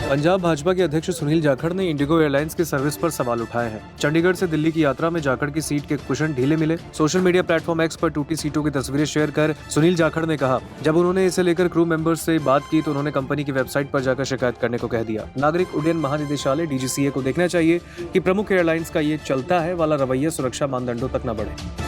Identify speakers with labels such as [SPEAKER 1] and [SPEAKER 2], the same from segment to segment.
[SPEAKER 1] पंजाब भाजपा के अध्यक्ष सुनील जाखड़ ने इंडिगो एयरलाइंस की सर्विस पर सवाल उठाए हैं। चंडीगढ़ से दिल्ली की यात्रा में जाखड़ की सीट के कुशन ढीले मिले। सोशल मीडिया प्लेटफॉर्म एक्स पर टूटी सीटों की तस्वीरें शेयर कर सुनील जाखड़ ने कहा, जब उन्होंने इसे लेकर क्रू मेंबर्स से बात की तो उन्होंने कंपनी की वेबसाइट पर जाकर शिकायत करने को कह दिया। नागरिक उड्डयन महानिदेशालय DGCA को देखना चाहिए कि प्रमुख एयरलाइंस का ये चलता है वाला रवैया सुरक्षा मानदंडों तक न बढ़े।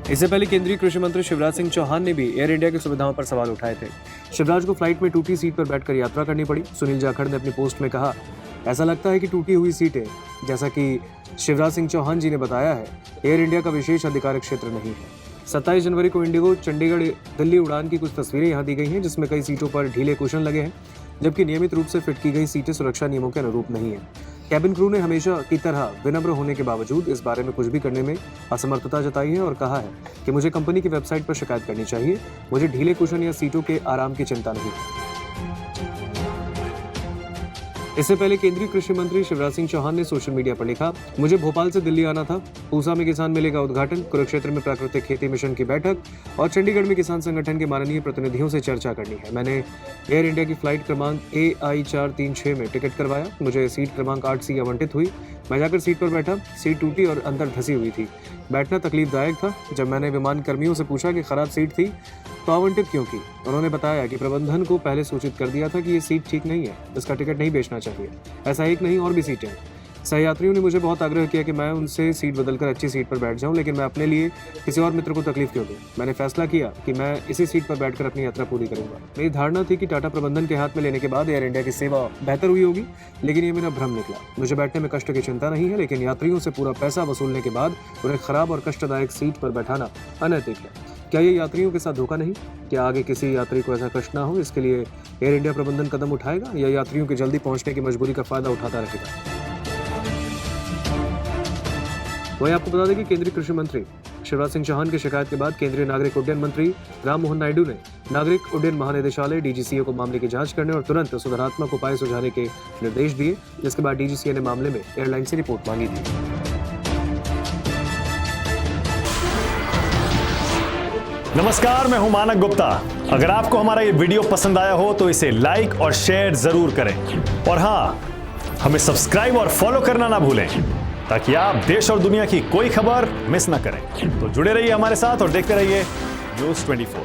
[SPEAKER 1] इससे पहले केंद्रीय कृषि मंत्री शिवराज सिंह चौहान ने भी एयर इंडिया की सुविधाओं पर सवाल उठाए थे। शिवराज को फ्लाइट में टूटी सीट पर बैठकर यात्रा करनी पड़ी। सुनील जाखड़ ने अपनी पोस्ट में कहा, ऐसा लगता है कि टूटी हुई सीटें, जैसा कि शिवराज सिंह चौहान जी ने बताया है, एयर इंडिया का विशेष अधिकारिक क्षेत्र नहीं है। 27 जनवरी को इंडिगो चंडीगढ़ दिल्ली उड़ान की कुछ तस्वीरें यहाँ दी गई हैं, जिसमें कई सीटों पर ढीले कुशन लगे हैं, जबकि नियमित रूप से फिट की गई सीटें सुरक्षा नियमों के अनुरूप नहीं है। कैबिन क्रू ने हमेशा की तरह विनम्र होने के बावजूद इस बारे में कुछ भी करने में असमर्थता जताई है और कहा है कि मुझे कंपनी की वेबसाइट पर शिकायत करनी चाहिए। मुझे ढीले कुशन या सीटों के आराम की चिंता नहीं। इससे पहले केंद्रीय कृषि मंत्री शिवराज सिंह चौहान ने सोशल मीडिया पर लिखा, मुझे भोपाल से दिल्ली आना था। पूसा में किसान मेले का उद्घाटन, कुरुक्षेत्र में प्राकृतिक खेती मिशन की बैठक और चंडीगढ़ में किसान संगठन के माननीय प्रतिनिधियों से चर्चा करनी है। मैंने एयर इंडिया की फ्लाइट क्रमांक AI 436 में टिकट करवाया। मुझे सीट क्रमांक 8C आवंटित हुई। मैं जाकर सीट पर बैठा। सीट टूटी और अंदर धसी हुई थी। बैठना तकलीफदायक था। जब मैंने विमान कर्मियों से पूछा कि खराब सीट थी तो आवंटित क्यों की, उन्होंने बताया कि प्रबंधन को पहले सूचित कर दिया था कि ये सीट ठीक नहीं है, इसका टिकट नहीं बेचना चाहिए। ऐसा एक नहीं और भी सीटें हैं। सहयात्रियों ने मुझे बहुत आग्रह किया कि मैं उनसे सीट बदलकर अच्छी सीट पर बैठ जाऊं, लेकिन मैं अपने लिए किसी और मित्र को तकलीफ क्यों दूं। मैंने फैसला किया कि मैं इसी सीट पर बैठकर अपनी यात्रा पूरी करूंगा। मेरी धारणा थी कि टाटा प्रबंधन के हाथ में लेने के बाद एयर इंडिया की सेवा बेहतर हुई होगी, लेकिन ये मेरा भ्रम निकला। मुझे बैठने में कष्ट की चिंता नहीं है, लेकिन यात्रियों से पूरा पैसा वसूलने के बाद उन्हें खराब और कष्टदायक सीट पर बैठाना अनैतिक है। क्या ये यात्रियों के साथ धोखा नहीं? क्या आगे किसी यात्री को ऐसा कष्ट ना हो, इसके लिए एयर इंडिया प्रबंधन कदम उठाएगा या यात्रियों की जल्दी पहुंचने की मजबूरी का फायदा उठाता रहेगा? वहीं आपको बता दें कि केंद्रीय कृषि मंत्री शिवराज सिंह चौहान की शिकायत के बाद केंद्रीय नागरिक उड्डयन मंत्री राम मोहन नायडू ने नागरिक उड्डयन महानिदेशालय DGCA को मामले की जांच करने और तुरंत सुधारात्मक उपाय सुझाने के निर्देश दिए, जिसके बाद DGCA ने मामले में एयरलाइन से रिपोर्ट मांगी थी।
[SPEAKER 2] नमस्कार, मैं हूं मानक गुप्ता। अगर आपको हमारा ये वीडियो पसंद आया हो तो इसे लाइक और शेयर जरूर करें, और हाँ, हमें सब्सक्राइब और फॉलो करना ना भूलें ताकि आप देश और दुनिया की कोई खबर मिस ना करें। तो जुड़े रहिए हमारे साथ और देखते रहिए News 24।